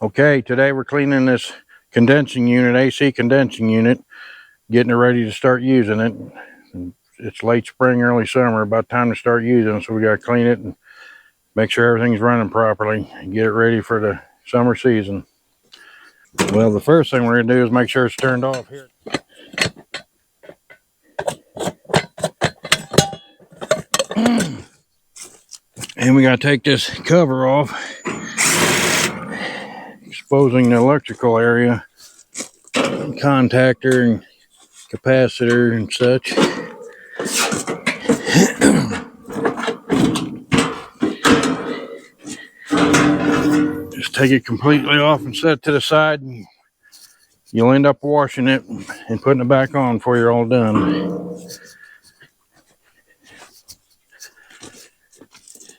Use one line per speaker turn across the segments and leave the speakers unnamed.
Okay, today we're cleaning this condensing unit, AC condensing unit, getting it ready to start using it. It's late spring, early summer, about time to start using it, so we got to clean it and make sure everything's running properly and get it ready for the summer season. Well, the first thing we're going to do is make sure it's turned off here. And we got to take this cover off, exposing the electrical area, contactor and capacitor and such. Just take it completely off and set it to the side, and you'll end up washing it and putting it back on before you're all done.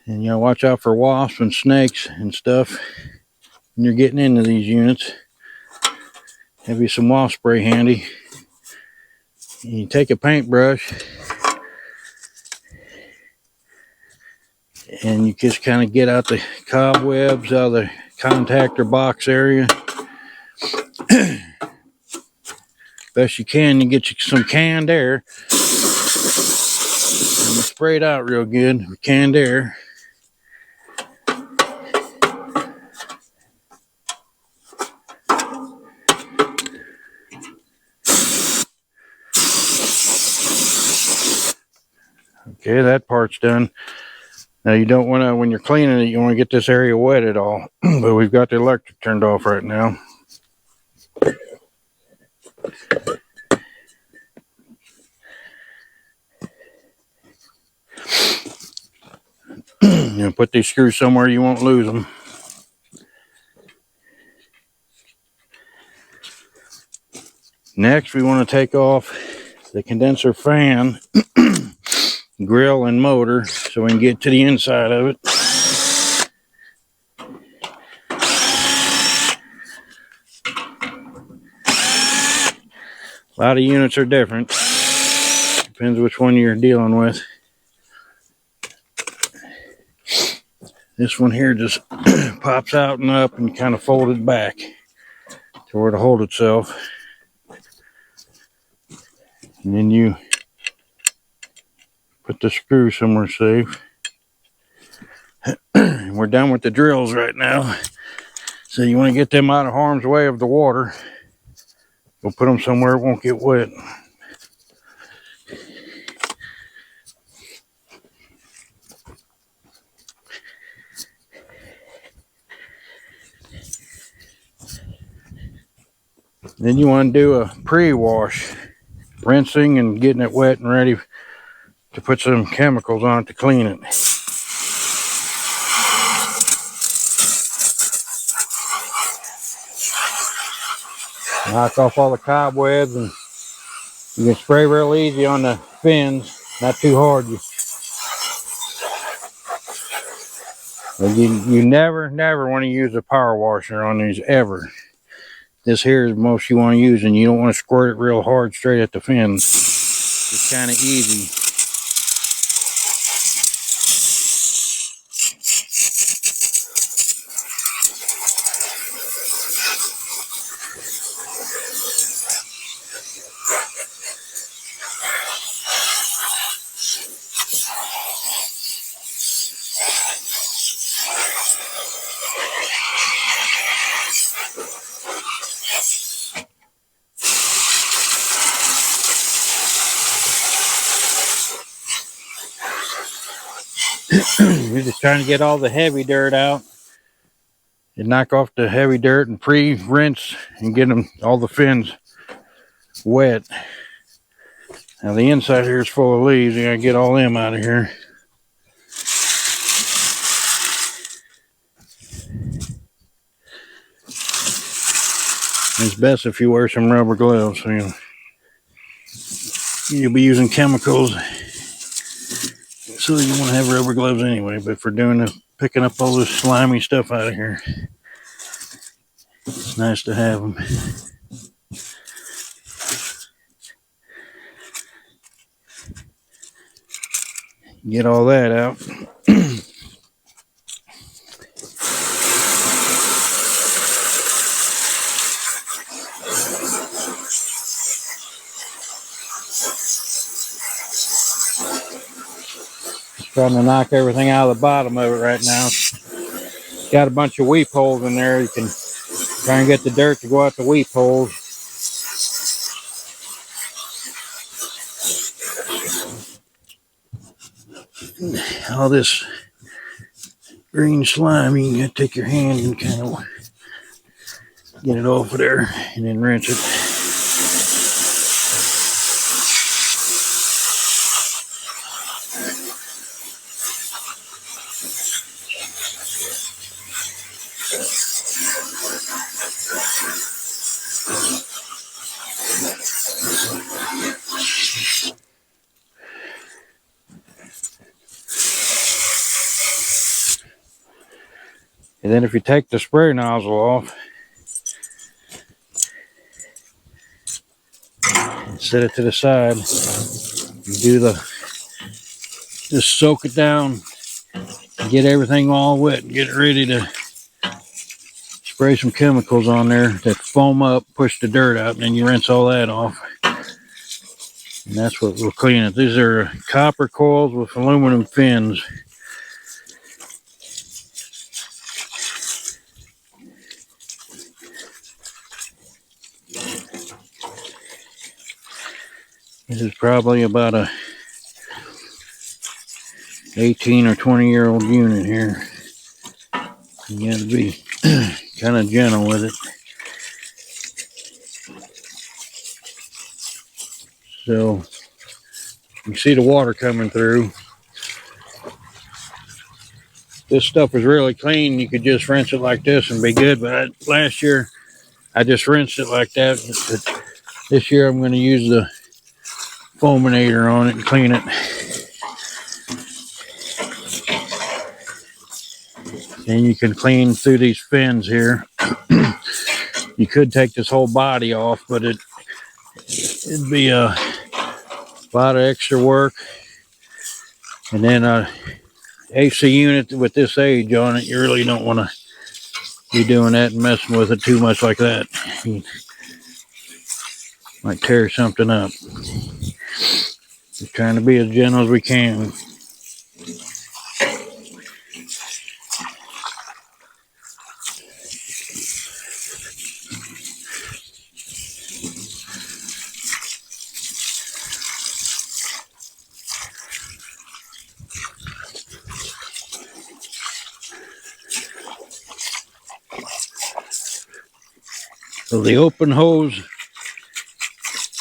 And you gotta watch out for wasps and snakes and stuff when you're getting into these units. Have you some wasp spray handy. You take a paintbrush and you just kind of get out the cobwebs out of the contactor box area. Best you can, you get you some canned air and you spray it out real good with canned air. Okay, that part's done. Now you don't want to, when you're cleaning it, you want to get this area wet at all. But we've got the electric turned off right now. You know, put these screws somewhere you won't lose them. Next, we want to take off the condenser fan, grill, and motor so we can get to the inside of it. A lot of units are different. Depends which one you're dealing with. This one here just pops out and up and kind of folded back to where to hold itself. And then you put the screw somewhere safe. We're done with the drills right now. So you want to get them out of harm's way of the water. We'll put them somewhere it won't get wet. Then you want to do a pre-wash, rinsing and getting it wet and ready to put some chemicals on it to clean it. Knock off all the cobwebs, and you can spray real easy on the fins, not too hard. You never want to use a power washer on these ever. This here is the most you want to use, and you don't want to squirt it real hard straight at the fins. It's kind of easy. You're just trying to get all the heavy dirt out and knock off the heavy dirt and pre-rinse and get them all the fins wet. Now the inside here is full of leaves. You gotta get all them out of here. It's best if you wear some rubber gloves. So you'll be using chemicals, so you want to have rubber gloves anyway. But for picking up all this slimy stuff out of here, it's nice to have them. Get all that out. Trying to knock everything out of the bottom of it right now. Got a bunch of weep holes in there. You can try and get the dirt to go out the weep holes. All this green slime, you can take your hand and kind of get it off of there and then rinse it. And then if you take the spray nozzle off and set it to the side, you just soak it down, get everything all wet, and get it ready to spray some chemicals on there that foam up, push the dirt out, and then you rinse all that off. And that's what we'll clean it. These are copper coils with aluminum fins. This is probably about a 18 or 20-year-old unit here. You got to be kind of gentle with it. So you see the water coming through. This stuff is really clean. You could just rinse it like this and be good. But last year I just rinsed it like that. But this year I'm going to use the foaminator on it and clean it. And you can clean through these fins here. You could take this whole body off, but it'd be a lot of extra work. And then a AC unit with this age on it, you really don't want to be doing that and messing with it too much like that. You might tear something up. Just trying to be as gentle as we can. So the open hose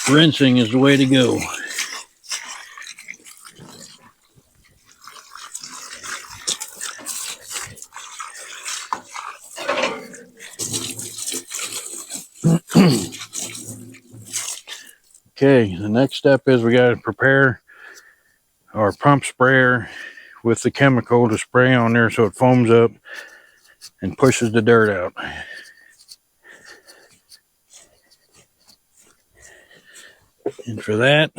rinsing is the way to go. Okay, the next step is we got to prepare our pump sprayer with the chemical to spray on there so it foams up and pushes the dirt out. And for that,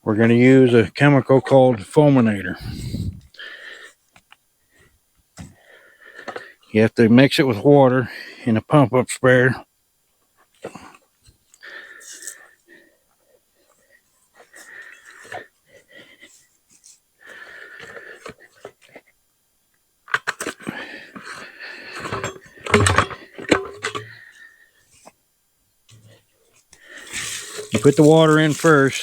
we're going to use a chemical called foaminator. You have to mix it with water in a pump up sprayer. You put the water in first.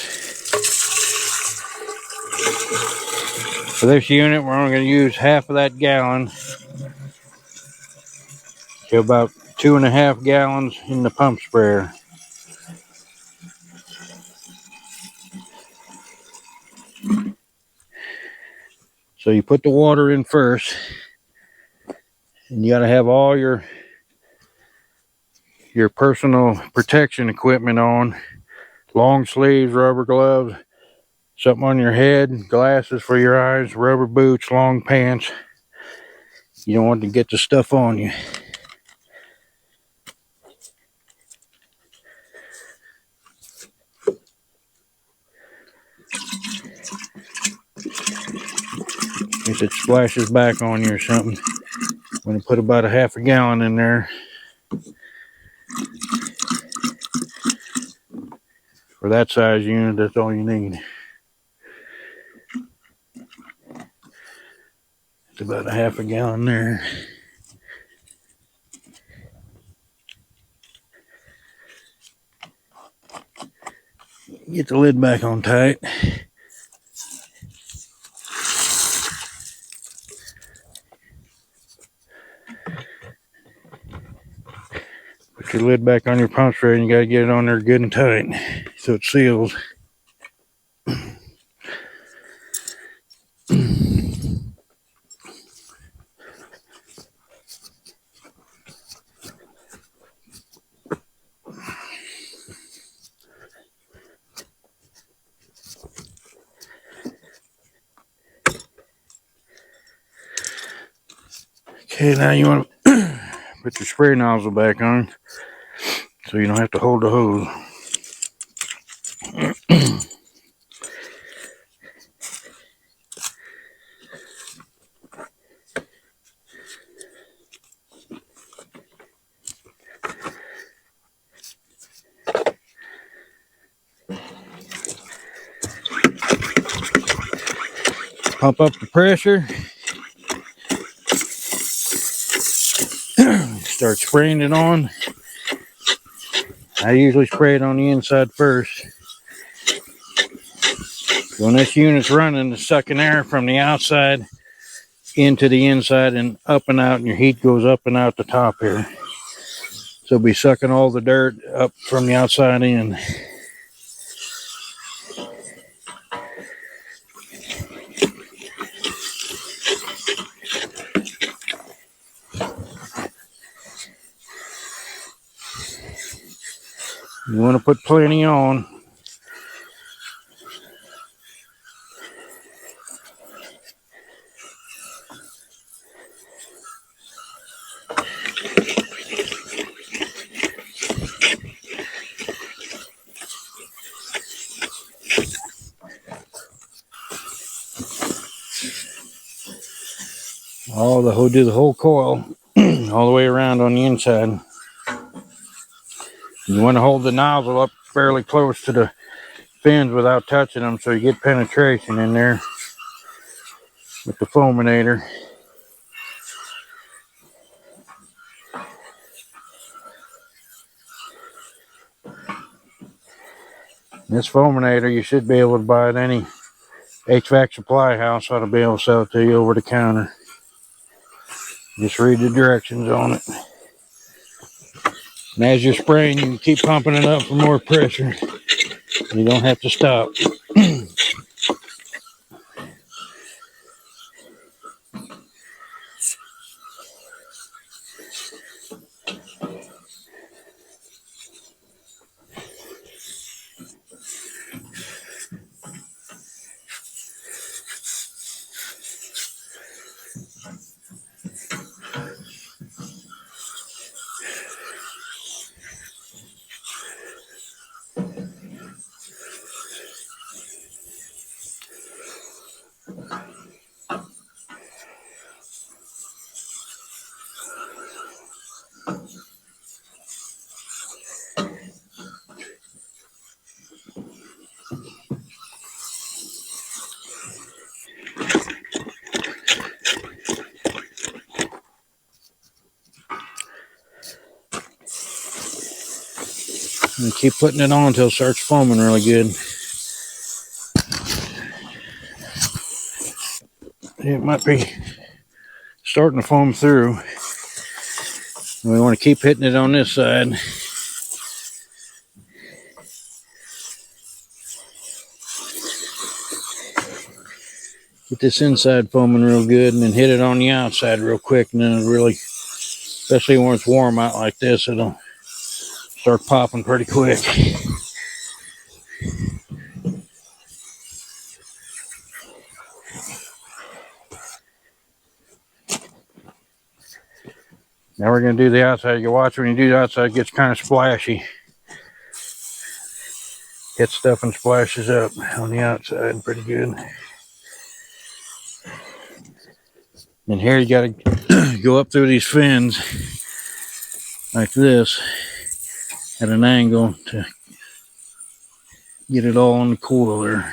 For this unit, we're only going to use half of that gallon. So about 2.5 gallons in the pump sprayer. So you put the water in first. And you got to have all your personal protection equipment on. Long sleeves, rubber gloves, something on your head, glasses for your eyes, rubber boots, long pants. You don't want to get the stuff on you. In case it splashes back on you or something. I'm going to put about a half a gallon in there. For that size unit, that's all you need. It's about a half a gallon there. Get the lid back on tight. Put your lid back on your pump spray and you got to get it on there good and tight so it seals. Okay, now you want to put your spray nozzle back on so you don't have to hold the hose. Pump up the pressure. Start spraying it on. I usually spray it on the inside first. When this unit's running, it's sucking air from the outside into the inside and up and out, and your heat goes up and out the top here. So it'll be sucking all the dirt up from the outside in. You want to put plenty on. Do the whole coil all the way around on the inside. You want to hold the nozzle up fairly close to the fins without touching them so you get penetration in there with the fulminator. This fulminator you should be able to buy at any HVAC supply house. Ought to be able to sell it to you over the counter. Just read the directions on it. And as you're spraying, you can keep pumping it up for more pressure. You don't have to stop. And keep putting it on until it starts foaming really good. It might be starting to foam through. We want to keep hitting it on this side. Get this inside foaming real good and then hit it on the outside real quick, and then it'll really, especially when it's warm out like this, it'll start popping pretty quick. Now we're going to do the outside. You watch when you do the outside, it gets kind of splashy. Hits stuff and splashes up on the outside pretty good. And here you got to go up through these fins like this at an angle to get it all on the coil there.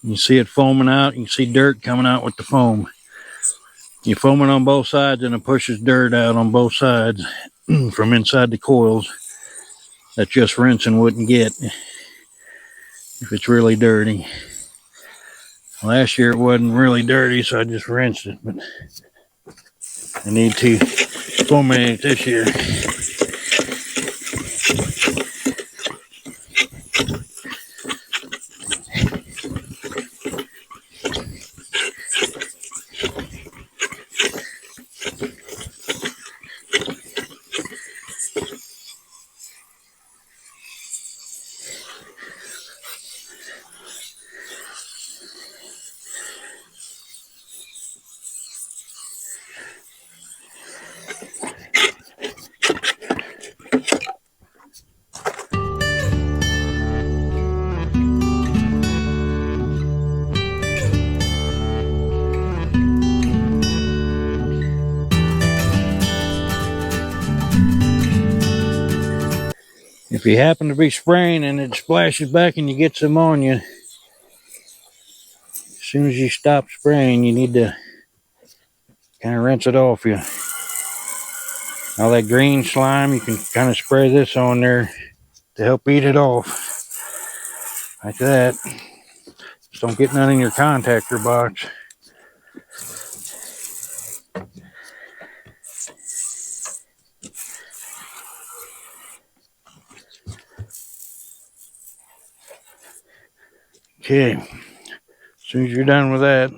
You see it foaming out. You can see dirt coming out with the foam. You foam it on both sides and it pushes dirt out on both sides from inside the coils that just rinsing wouldn't get if it's really dirty. Last year it wasn't really dirty, so I just rinsed it, but I need to foamate it this year. If you happen to be spraying and it splashes back and you get some on you, as soon as you stop spraying, you need to kind of rinse it off you. All that green slime, you can kind of spray this on there to help eat it off. Like that. Just don't get none in your contactor box. Okay, as soon as you're done with that,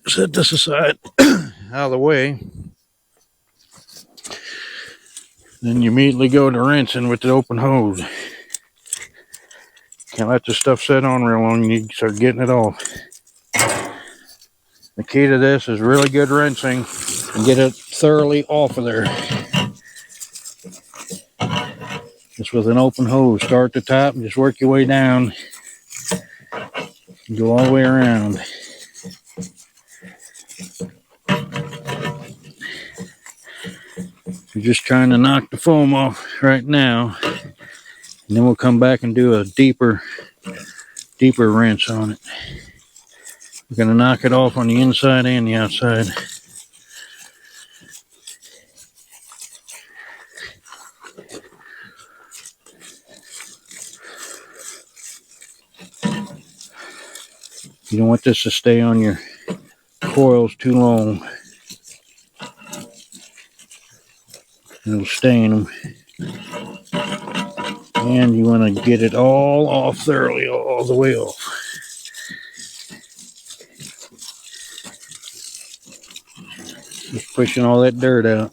set this aside out of the way. Then you immediately go to rinsing with the open hose. Can't let this stuff sit on real long. You need to start getting it off. The key to this is really good rinsing and get it thoroughly off of there. Just with an open hose, start at the top and just work your way down. Go all the way around. You're just trying to knock the foam off right now. And then we'll come back and do a deeper rinse on it. We're going to knock it off on the inside and the outside. You don't want this to stay on your coils too long. It'll stain them. And you want to get it all off thoroughly, all the way off. Just pushing all that dirt out.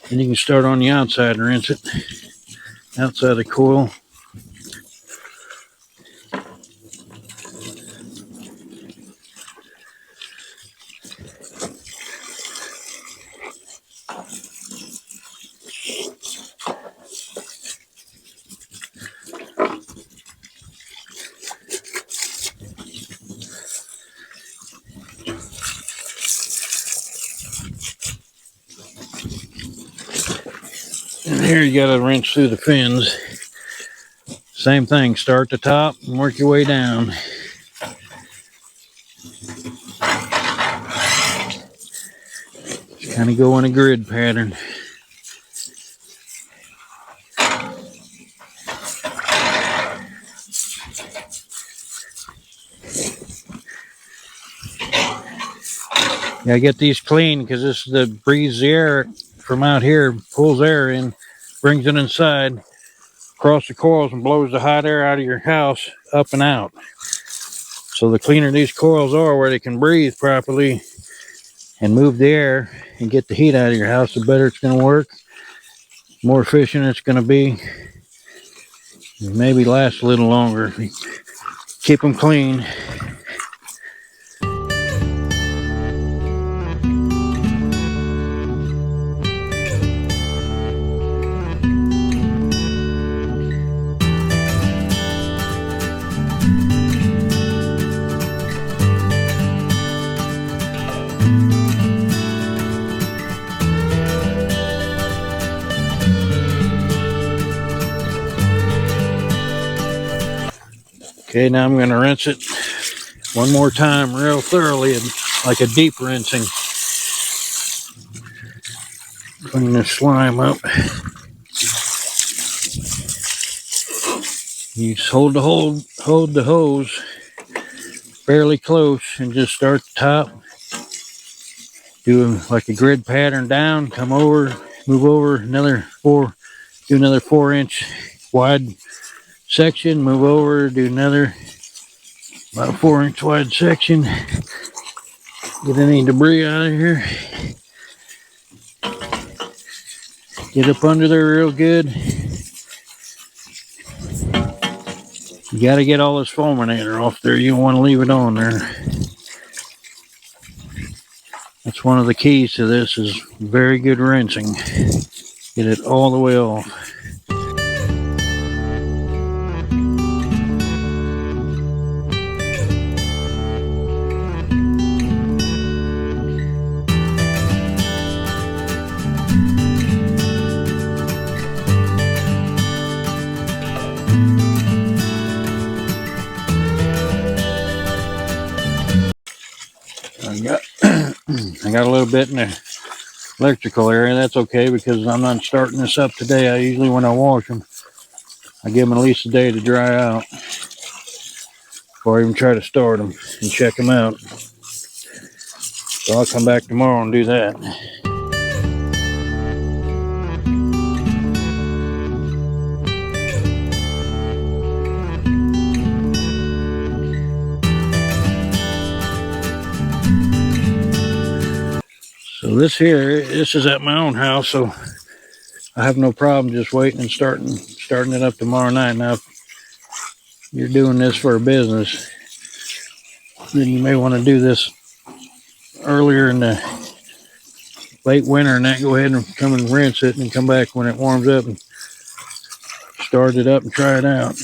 And you can start on the outside and rinse it. Outside the coil. And here you got to rinse through the fins. Same thing, start at the top and work your way down. Just kind of go in a grid pattern. Gotta get these clean because this is the breeze the air from out here, pulls air in, brings it inside, across the coils and blows the hot air out of your house up and out. So the cleaner these coils are where they can breathe properly and move the air and get the heat out of your house, the better it's going to work, the more efficient it's going to be, and maybe last a little longer if you keep them clean. Okay, now I'm going to rinse it one more time real thoroughly, and like a deep rinsing. Clean this slime up. You just hold the hose fairly close and just start the top. Do like a grid pattern down, come over, move over another 4-inch wide section, move over, do another about 4-inch wide section. Get any debris out of here. Get up under there real good. You got to get all this fulminator off there. You don't want to leave it on there. That's one of the keys to this, is very good rinsing. Get it all the way off. I got a little bit in the electrical area. That's okay, because I'm not starting this up today. I usually, when I wash them, I give them at least a day to dry out before I even try to start them and check them out. So I'll come back tomorrow and do that. So this is at my own house, so I have no problem just waiting and starting it up tomorrow night. Now, if you're doing this for a business, then you may want to do this earlier in the late winter, and that go ahead and come and rinse it and come back when it warms up and start it up and try it out.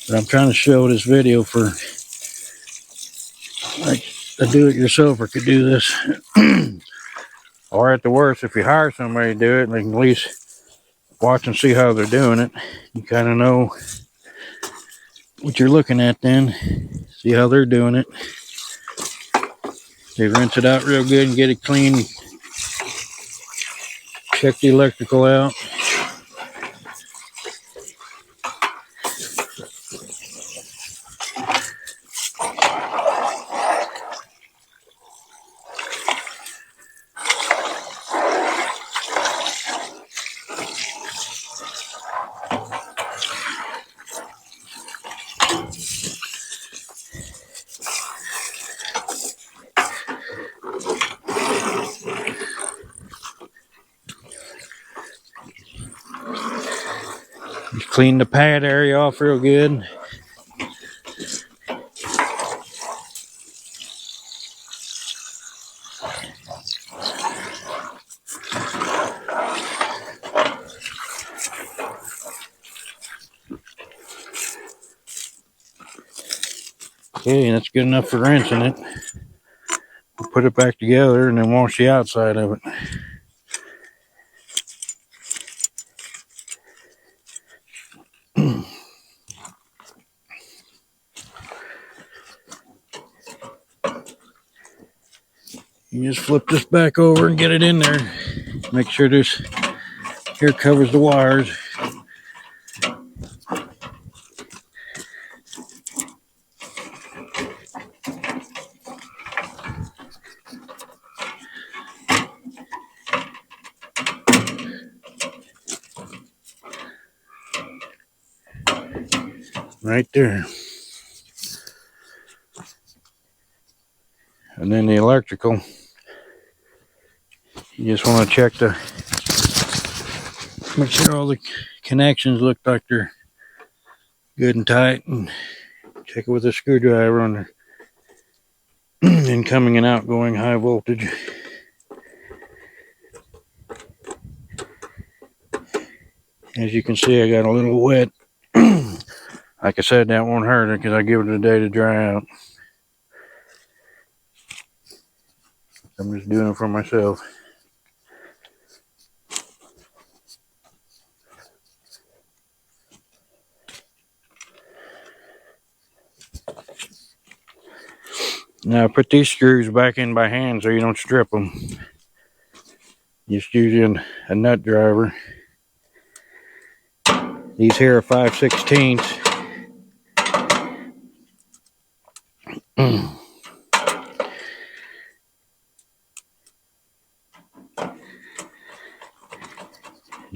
But I'm trying to show this video for like a do-it-yourselfer could do this. Or at the worst, if you hire somebody to do it, they can at least watch and see how they're doing it. You kind of know what you're looking at then. See how they're doing it. They rinse it out real good and get it clean. Check the electrical out. Just clean the pad area off real good. Okay, that's good enough for rinsing it. We'll put it back together and then wash the outside of it. You just flip this back over and get it in there. Make sure this here covers the wires. Right there. And then the electrical, you just want to check make sure all the connections look like they're good and tight, and check it with a screwdriver on the incoming and outgoing high voltage. As you can see, I got a little wet. Like I said, that won't hurt it because I give it a day to dry out. I'm just doing it for myself. Now put these screws back in by hand so you don't strip them. Just using a nut driver. These here are 5/16.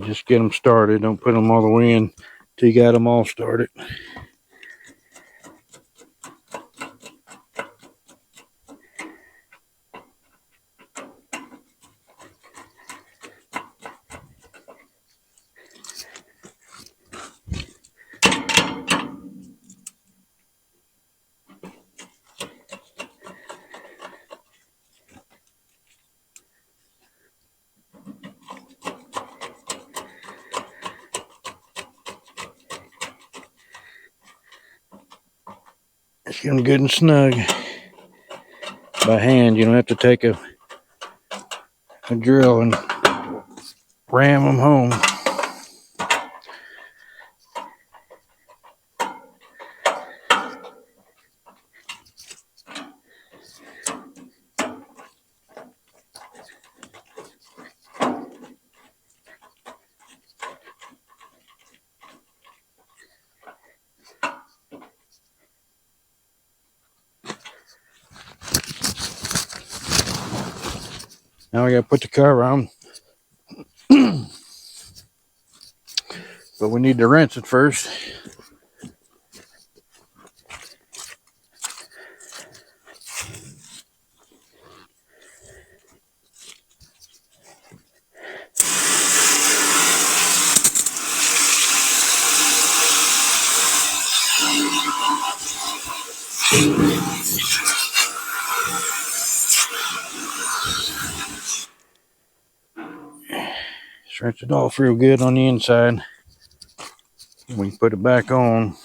Just get them started. Don't put them all the way in till you got them all started. Just get them good and snug by hand. You don't have to take a drill and ram them home. Now we gotta put the cover on. But we need to rinse it first. Just rinse it off real good on the inside. We can put it back on.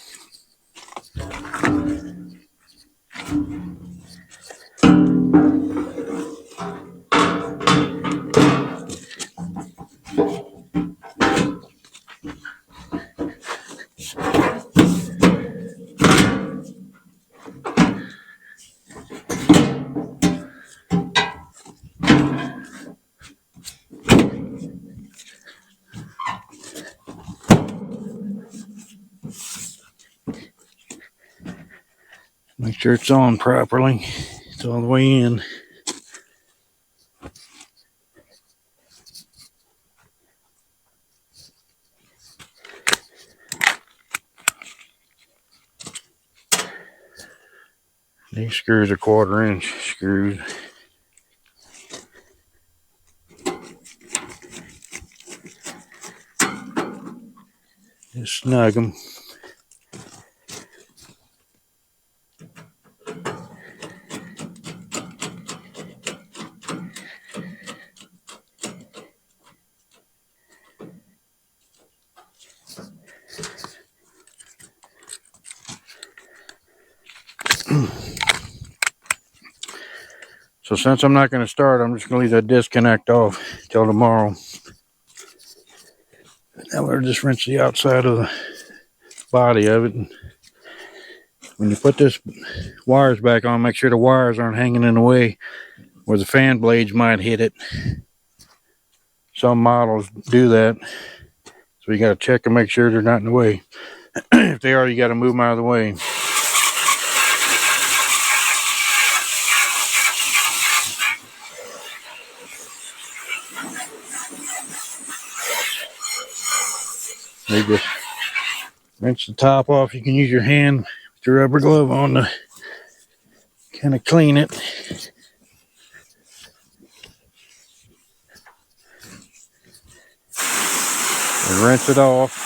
Make sure it's on properly. It's all the way in. These screws are 1/4 inch screws. Just snug them. So since I'm not going to start, I'm just going to leave that disconnect off till tomorrow. Now we'll just rinse the outside of the body of it. And when you put this wires back on, make sure the wires aren't hanging in the way where the fan blades might hit it. Some models do that. So you got to check and make sure they're not in the way. If they are, you got to move them out of the way. They just rinse the top off. You can use your hand with your rubber glove on to kind of clean it. And rinse it off.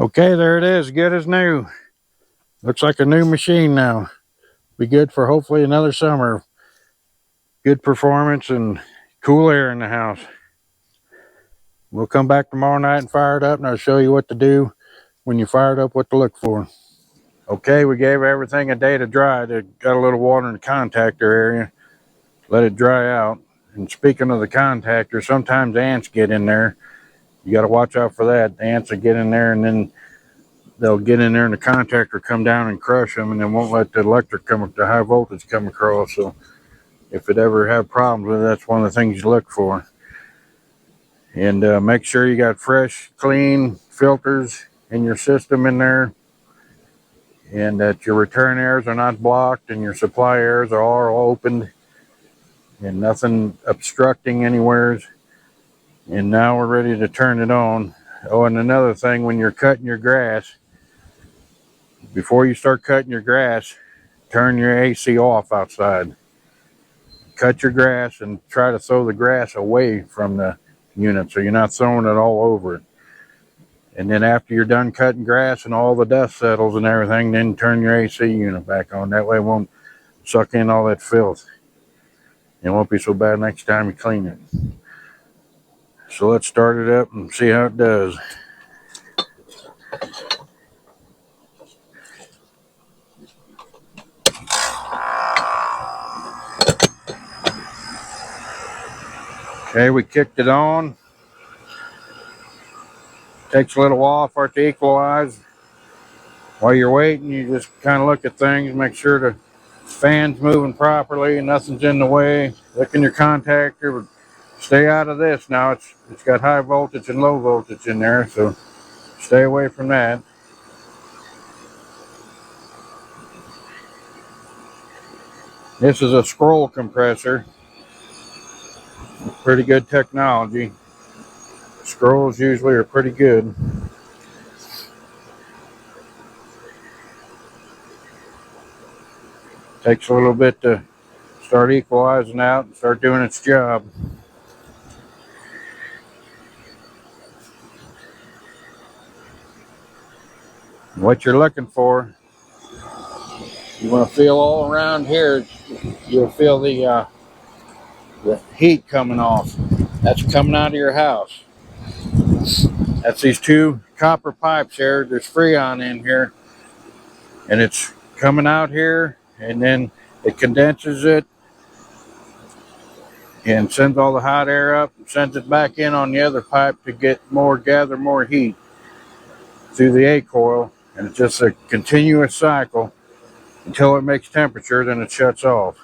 Okay, there it is, good as new. Looks like a new machine now. Be good for hopefully another summer. Good performance and cool air in the house. We'll come back tomorrow night and fire it up, and I'll show you what to do when you fire it up, what to look for. Okay, we gave everything a day to dry. It got a little water in the contactor area. Let it dry out. And speaking of the contactor, sometimes ants get in there. You got to watch out for that. The ants will get in there, and then they'll get in there and the contactor come down and crush them, and then won't let the electric come, the high voltage come across. So if it ever have problems with it, that's one of the things you look for. And make sure you got fresh, clean filters in your system in there, and that your return airs are not blocked and your supply airs are all opened and nothing obstructing anywhere. And now we're ready to turn it on. Oh, and another thing, when you're cutting your grass, before you start cutting your grass, turn your AC off outside. Cut your grass and try to throw the grass away from the unit so you're not throwing it all over it. And then after you're done cutting grass and all the dust settles and everything, then turn your AC unit back on. That way it won't suck in all that filth. It won't be so bad next time you clean it. So let's start it up and see how it does. Okay, we kicked it on. Takes a little while for it to equalize. While you're waiting, you just kind of look at things, make sure the fan's moving properly and nothing's in the way. Look in your contactor, but stay out of this now. It's got high voltage and low voltage in there, so stay away from that. This is a scroll compressor. Pretty good technology. Scrolls usually are pretty good. Takes a little bit to start equalizing out and start doing its job. What you're looking for, you want to feel all around here. You'll feel the heat coming off. That's coming out of your house. That's these two copper pipes here. There's Freon in here, and it's coming out here, and then it condenses it and sends all the hot air up and sends it back in on the other pipe to gather more heat through the A coil. And it's just a continuous cycle until it makes temperature, then it shuts off.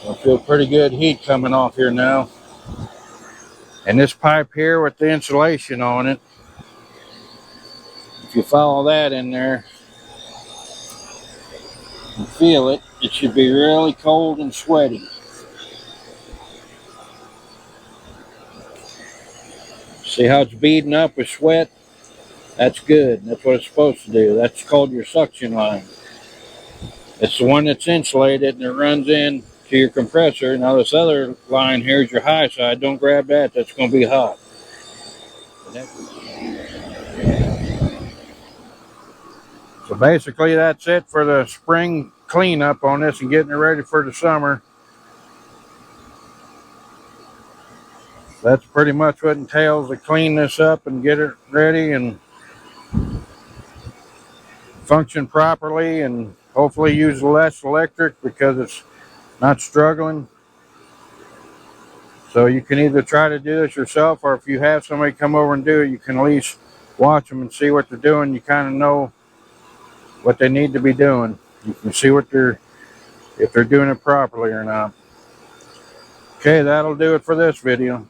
I feel pretty good heat coming off here now. And this pipe here with the insulation on it, if you follow that in there and feel it, it should be really cold and sweaty. See how it's beading up with sweat? That's good. That's what it's supposed to do. That's called your suction line. It's the one that's insulated and it runs in to your compressor. Now this other line here is your high side. Don't grab that. That's going to be hot. So basically that's it for the spring cleanup on this and getting it ready for the summer. That's pretty much what entails to clean this up and get it ready and function properly, and hopefully use less electric because it's not struggling. So you can either try to do this yourself, or if you have somebody come over and do it, you can at least watch them and see what they're doing. You kind of know what they need to be doing. You can see if they're doing it properly or not. Okay, that'll do it for this video.